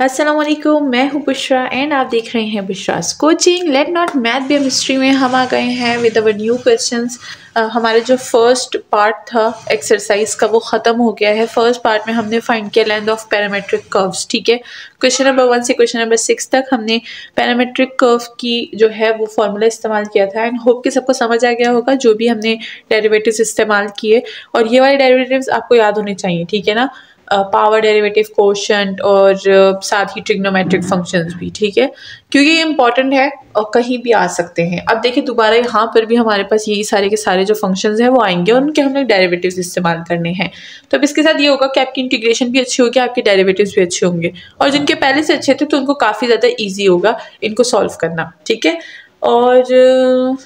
अस्सलाम वालेकुम, मैं हूँ बुशरा एंड आप देख रहे हैं Bushra's coaching. Let not math be mystery में हम आ गए हैं विद अवर न्यू क्वेश्चंस। हमारा जो फर्स्ट पार्ट था एक्सरसाइज का वो ख़त्म हो गया है। फर्स्ट पार्ट में हमने फाइंड किया लेंथ ऑफ पैरामेट्रिक कर्व्स, ठीक है। क्वेश्चन नंबर 1 से क्वेश्चन नंबर 6 तक हमने पैरामेट्रिक कर्व की जो है वो फॉर्मूला इस्तेमाल किया था एंड होप कि सबको समझ आ गया होगा जो भी हमने डेरिवेटिव्स इस्तेमाल किए। और ये वाले डेरिवेटिव्स आपको याद होने चाहिए, ठीक है ना। पावर डेरिवेटिव, कोशेंट और साथ ही ट्रिग्नोमेट्रिक फंक्शंस भी, ठीक है, क्योंकि ये इंपॉर्टेंट है और कहीं भी आ सकते हैं। अब देखिए दोबारा यहाँ पर भी हमारे पास यही सारे के सारे जो फंक्शंस हैं वो आएंगे और उनके हमने डेरिवेटिव्स इस्तेमाल करने हैं। तो अब इसके साथ ये होगा कि आपकी इंटीग्रेशन भी अच्छी होगी, आपके डेरिवेटिव्स भी अच्छे होंगे और जिनके पहले से अच्छे थे तो उनको काफ़ी ज़्यादा ईजी होगा इनको सॉल्व करना, ठीक है। और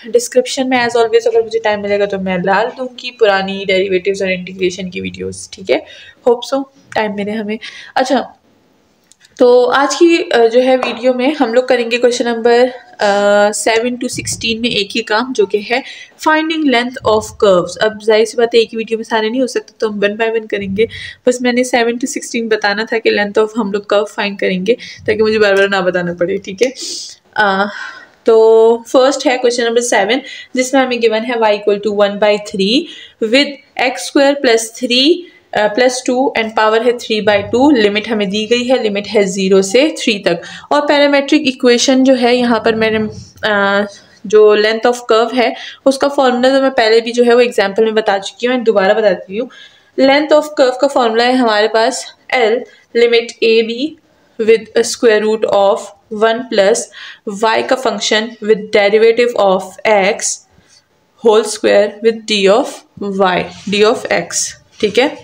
डिस्क्रिप्शन में एज ऑलवेज अगर मुझे टाइम मिलेगा तो मैं डाल दूंगी पुरानी डेरिवेटिव्स और इंटीग्रेशन की वीडियोस, ठीक है। होप सो टाइम मिले हमें। अच्छा, तो आज की जो है वीडियो में हम लोग करेंगे क्वेश्चन नंबर 7 to 16 में एक ही काम, जो कि है फाइंडिंग लेंथ ऑफ कर्व्स। अब जाहिर सी बात है एक ही वीडियो में सारे नहीं हो सकते तो हम 1 by 1 करेंगे। बस मैंने 7 to 16 बताना था कि लेंथ ऑफ हम लोग कर्व फाइंड करेंगे ताकि मुझे बार बार ना बताना पड़े, ठीक है। तो फर्स्ट है क्वेश्चन नंबर 7 जिसमें हमें गिवन है y equal to 1/3 with x square plus 3 plus 2 and power है 3/2। लिमिट हमें दी गई है, लिमिट है 0 से 3 तक। और पैरामेट्रिक इक्वेशन जो है यहाँ पर मैंने जो लेंथ ऑफ कर्व है उसका फॉर्मूला तो मैं पहले भी जो है वो एग्जाम्पल में बता चुकी हूँ, दोबारा बताती हूँ। लेंथ ऑफ कर्व का फॉर्मूला है हमारे पास L limit a b with a square root of 1 plus y का function with derivative of x whole square with d of y, d of x, ठीक है।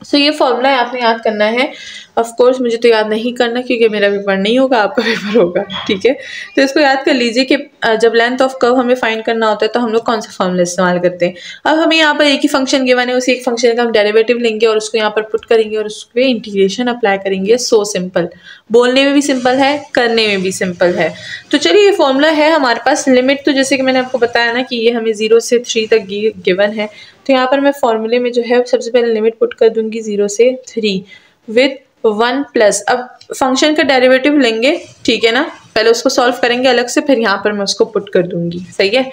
सो ये फॉर्मूला आपने याद करना है। ऑफ कोर्स मुझे तो याद नहीं करना क्योंकि मेरा पेपर नहीं होगा, आपका पेपर होगा, ठीक है। तो इसको याद कर लीजिए कि जब लेंथ ऑफ कर्व हमें फाइंड करना होता है तो हम लोग कौन सा फॉर्मूला इस्तेमाल करते हैं। अब हमें यहाँ पर एक ही फंक्शन गिवन है, उसी एक फंक्शन का हम डेरिवेटिव लेंगे और उसको यहाँ पर पुट करेंगे और उस पर इंटीग्रेशन अप्लाई करेंगे। सो सिंपल, बोलने में भी सिंपल है, करने में भी सिंपल है। तो चलिए ये फॉर्मूला है हमारे पास। लिमिट तो जैसे कि मैंने आपको बताया ना कि ये हमें 0 से 3 तक गिवन है, तो यहाँ पर मैं फॉर्मूले में जो है सबसे पहले लिमिट पुट कर दूंगी 0 से 3 विद 1 प्लस। अब फंक्शन का डेरिवेटिव लेंगे, ठीक है ना, पहले उसको सॉल्व करेंगे अलग से, फिर यहाँ पर मैं उसको पुट कर दूंगी, सही है।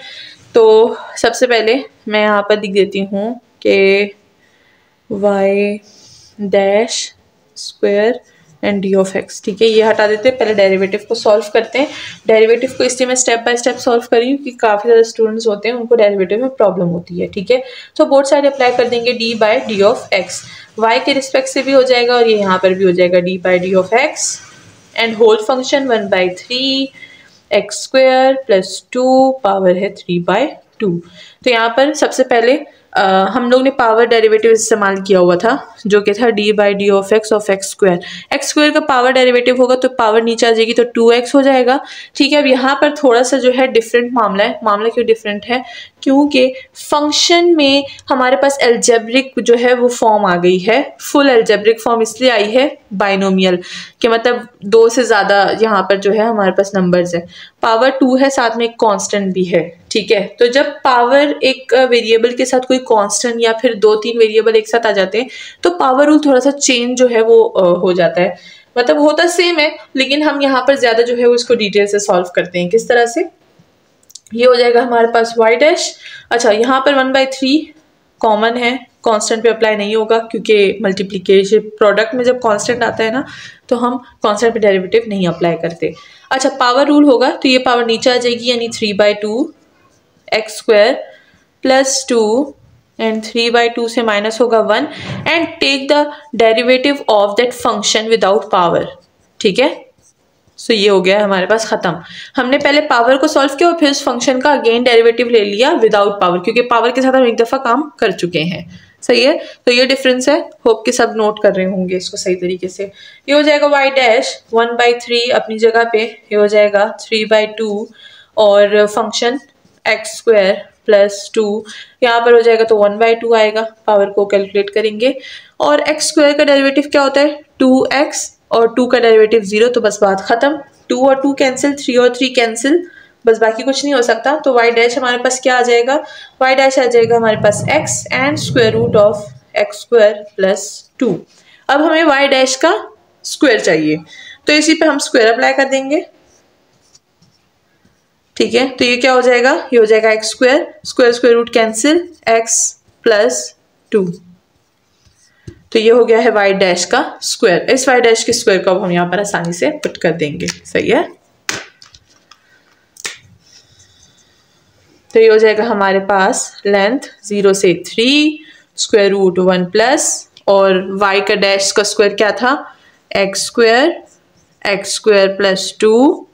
तो सबसे पहले मैं यहाँ पर लिख देती हूँ कि y dash square and D of x, ठीक है। ये हटा देते हैं, पहले डेरिवेटिव को सॉल्व करते हैं। डेरिवेटिव को इसलिए मैं स्टेप बाय स्टेप सॉल्व कर रही हूँ क्योंकि काफ़ी ज़्यादा स्टूडेंट्स होते हैं उनको डेरिवेटिव में प्रॉब्लम होती है, ठीक है। तो बोथ साइड अप्लाई कर देंगे d by d of x, y के रिस्पेक्ट से भी हो जाएगा और ये यहाँ पर भी हो जाएगा d by d of x and whole function 1/3 x square plus 2 power है 3/2। तो यहाँ पर सबसे पहले हम लोग ने पावर डेरिवेटिव इस्तेमाल किया हुआ था जो कि था D by D of x square. X square का पावर डेरिवेटिव होगा तो पावर नीचे आ जाएगी तो 2x हो जाएगा, ठीक है। अब यहाँ पर थोड़ा सा जो है डिफरेंट मामला है। मामला क्यों डिफरेंट है? क्योंकि फंक्शन में हमारे पास एल्जेब्रिक जो है वो फॉर्म आ गई है। फुल एल्जेब्रिक फॉर्म इसलिए आई है बाइनोमियल के मतलब 2 से ज़्यादा यहाँ पर जो है हमारे पास नंबर्स है। पावर 2 है, साथ में एक कांस्टेंट भी है, ठीक है। तो जब पावर एक वेरिएबल के साथ कोई कांस्टेंट या फिर 2-3 वेरिएबल एक साथ आ जाते हैं तो पावर रूल थोड़ा सा चेंज जो है वो हो जाता है। मतलब होता सेम है लेकिन हम यहाँ पर ज़्यादा जो है वो इसको डिटेल से सॉल्व करते हैं। किस तरह से? ये हो जाएगा हमारे पास y डैश। अच्छा, यहाँ पर 1/3 कॉमन है, कांस्टेंट पे अप्लाई नहीं होगा क्योंकि मल्टीप्लिकेशन प्रोडक्ट में जब कांस्टेंट आता है ना तो हम कांस्टेंट पे डेरिवेटिव नहीं अप्लाई करते। अच्छा, पावर रूल होगा तो ये पावर नीचे आ जाएगी यानी 3/2 एक्स स्क्वायर प्लस 2 एंड 3/2 से माइनस होगा 1 and take the derivative of that function without power, ठीक है। सो ये हो गया हमारे पास खत्म। हमने पहले पावर को सॉल्व किया और फिर उस फंक्शन का अगेन डेरिवेटिव ले लिया विदाउट पावर क्योंकि पावर के साथ हम एक दफ़ा काम कर चुके हैं, सही है। तो ये डिफरेंस है, होप कि सब नोट कर रहे होंगे इसको सही तरीके से। ये हो जाएगा y डैश 1/3 अपनी जगह पे, ये हो जाएगा 3/2 और फंक्शन एक्स स्क्वायर प्लस 2 यहाँ पर हो जाएगा तो 1/2 आएगा। पावर को कैलकुलेट करेंगे और एक्स स्क्वायर का डेरिवेटिव क्या होता है? 2x और 2 का डेरिवेटिव 0, तो बस बात खत्म। 2 और 2 कैंसिल, 3 और 3 कैंसिल, बस बाकी कुछ नहीं हो सकता। तो y डैश हमारे पास क्या आ जाएगा? y डैश आ जाएगा हमारे पास x and square root of x square plus 2। अब हमें y डैश का स्क्वायर चाहिए, तो इसी पे हम स्क्वायर अप्लाई कर देंगे। ठीक है, तो ये क्या हो जाएगा, ये हो जाएगा x square, square square root cancel, x plus 2। तो ये हो गया है वाई डैश का स्क्वायर। इस वाई डैश के स्क्वायर को अब हम यहाँ पर आसानी से पुट कर देंगे। सही है, तो ये हो जाएगा हमारे पास लेंथ 0 से 3 स्क्वायर रूट 1 प्लस, और y का डैश का स्क्वायर क्या था, x square plus 2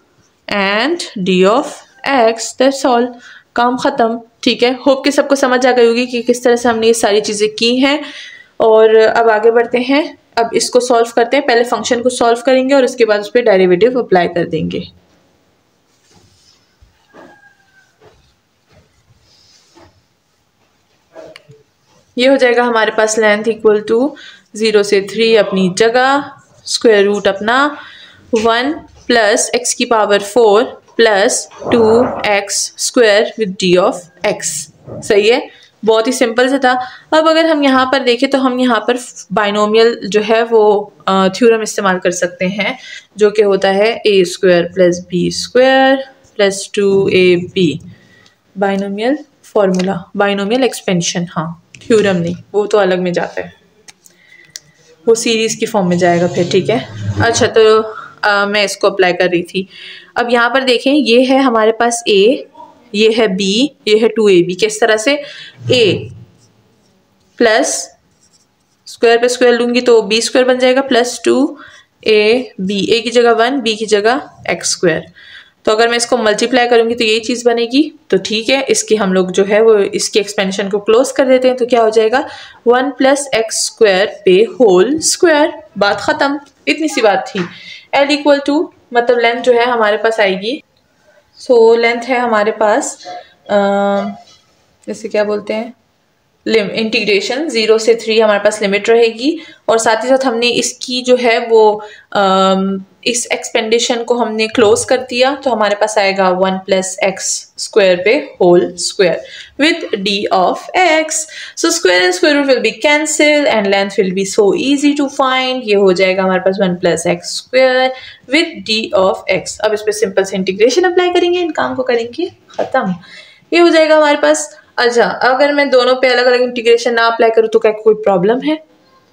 and D of x. That's all, काम खत्म। ठीक है, होप कि सबको समझ आ गई होगी कि किस तरह से हमने ये सारी चीज़ें की हैं। और अब आगे बढ़ते हैं, अब इसको सॉल्व करते हैं। पहले फंक्शन को सॉल्व करेंगे और उसके बाद उस पर डेरिवेटिव अप्लाई कर देंगे। ये हो जाएगा हमारे पास लेंथ इक्वल टू 0 से 3 अपनी जगह, स्क्वायर रूट अपना 1 प्लस एक्स की power 4 plus 2x square with d of x। सही है, बहुत ही सिंपल से था। अब अगर हम यहाँ पर देखें तो हम यहाँ पर बाइनोमियल जो है वो थ्योरम इस्तेमाल कर सकते हैं, जो कि होता है a square plus b square plus 2ab। Binomial formula, binomial expansion, हाँ थ्योरम नहीं, वो तो अलग में जाता है, वो सीरीज की फॉर्म में जाएगा फिर। ठीक है, अच्छा तो मैं इसको अप्लाई कर रही थी। अब यहाँ पर देखें, ये है हमारे पास a, ये है b, ये है 2ab। किस तरह से, a प्लस स्क्वायर पे स्क्वायर लूंगी तो b स्क्वायर बन जाएगा प्लस 2ab, a की जगह 1, b की जगह x स्क्वायर। तो अगर मैं इसको मल्टीप्लाई करूंगी तो यही चीज़ बनेगी। तो ठीक है, इसकी हम लोग जो है वो इसकी एक्सपेंशन को क्लोज कर देते हैं। तो क्या हो जाएगा, 1 प्लस एक्स स्क्वायर पे होल स्क्वायर। बात ख़त्म, इतनी सी बात थी। एल इक्वल टू, मतलब लेंथ जो है हमारे पास आएगी, सो लेंथ है हमारे पास जैसे क्या बोलते हैं, इंटीग्रेशन 0 से 3 हमारे पास लिमिट रहेगी। और साथ ही साथ हमने इसकी जो है वो इस एक्सपेंडेशन को हमने क्लोज कर दिया। तो हमारे पास आएगा 1 प्लस एक्स स्क्वायर पे whole square with d of x. So square and square root will be cancel and length will be so easy to find. ये हो जाएगा हमारे पास 1 plus x square with d of x. अब इस पर simple से इंटीग्रेशन अप्लाई करेंगे, इन काम को करेंगे खत्म। ये हो जाएगा हमारे पास। अच्छा, अगर मैं दोनों पे अलग अलग इंटीग्रेशन ना अप्लाई करूँ तो क्या कोई प्रॉब्लम है?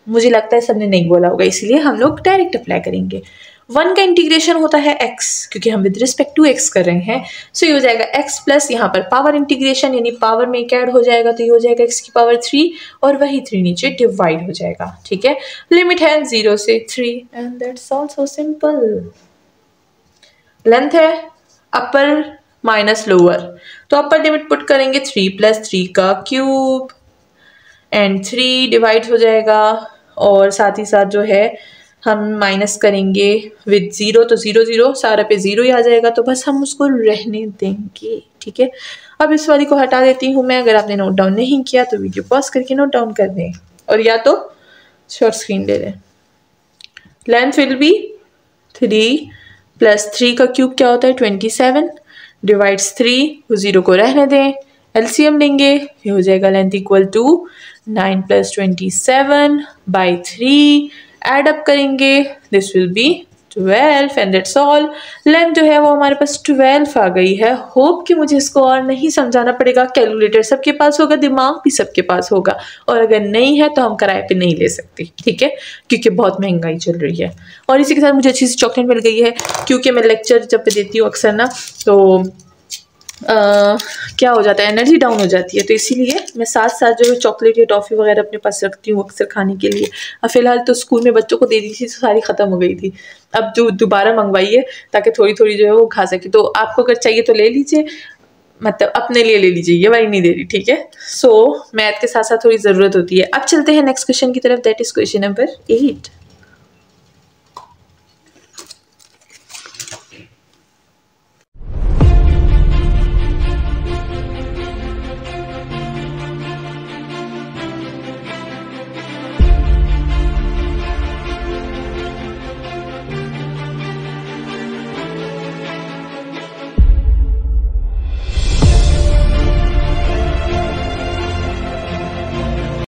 मुझे लगता है सबने नहीं बोला होगा, इसीलिए हम लोग डायरेक्ट अप्लाई करेंगे। 1 का इंटीग्रेशन होता है x, क्योंकि हम विद रिस्पेक्ट टू x कर रहे हैं। सो ये हो जाएगा x प्लस यहाँ पर पावर इंटीग्रेशन, यानी पावर में एक ऐड हो जाएगा, तो ये हो जाएगा x की पावर 3 और वही 3 नीचे डिवाइड हो जाएगा। ठीक है, लिमिट है 0 से 3 and that's also simple. Length है अपर माइनस लोअर, तो अपर लिमिट पुट करेंगे 3 प्लस 3 का क्यूब एंड 3 डिवाइड हो जाएगा। और साथ ही साथ जो है हम माइनस करेंगे विद 0, तो 0 0 सारा पे 0 ही आ जाएगा, तो बस हम उसको रहने देंगे। ठीक है, अब इस वाली को हटा देती हूँ मैं। अगर आपने नोट डाउन नहीं किया तो वीडियो पॉज करके नोट डाउन कर दें, और या तो शॉर्ट स्क्रीन ले लें। लेंथ विल बी 3 प्लस 3 का क्यूब क्या होता है 27 डिवाइड्स 3, 0 को रहने दें, एलसीएम लेंगे। ये हो जाएगा लेंथ इक्वल टू 9 प्लस 27 बाई 3, एड अप करेंगे, this will be 12 and that's all. Length जो है वो हमारे पास 12 आ गई है। होप कि मुझे इसको और नहीं समझाना पड़ेगा। कैलकुलेटर सबके पास होगा, दिमाग भी सबके पास होगा, और अगर नहीं है तो हम किराए पे नहीं ले सकते। ठीक है, क्योंकि बहुत महंगाई चल रही है। और इसी के साथ मुझे अच्छी सी चॉकलेट मिल गई है, क्योंकि मैं लेक्चर जब पे देती हूँ अक्सर ना, तो क्या हो जाता है, एनर्जी डाउन हो जाती है, तो इसीलिए मैं साथ साथ जो है चॉकलेट या टॉफ़ी वगैरह अपने पास रखती हूँ अक्सर खाने के लिए। अब फिलहाल तो स्कूल में बच्चों को दे दी थी तो सारी ख़त्म हो गई थी। अब जो दोबारा मंगवाई है ताकि थोड़ी थोड़ी जो है वो खा सके। तो आपको अगर चाहिए तो ले लीजिए, मतलब अपने लिए ले लीजिए, ये वाली नहीं दे रही। ठीक है, सो मैथ के साथ साथ थोड़ी ज़रूरत होती है। अब चलते हैं नेक्स्ट क्वेश्चन की तरफ, दैट इज़ क्वेश्चन नंबर 8।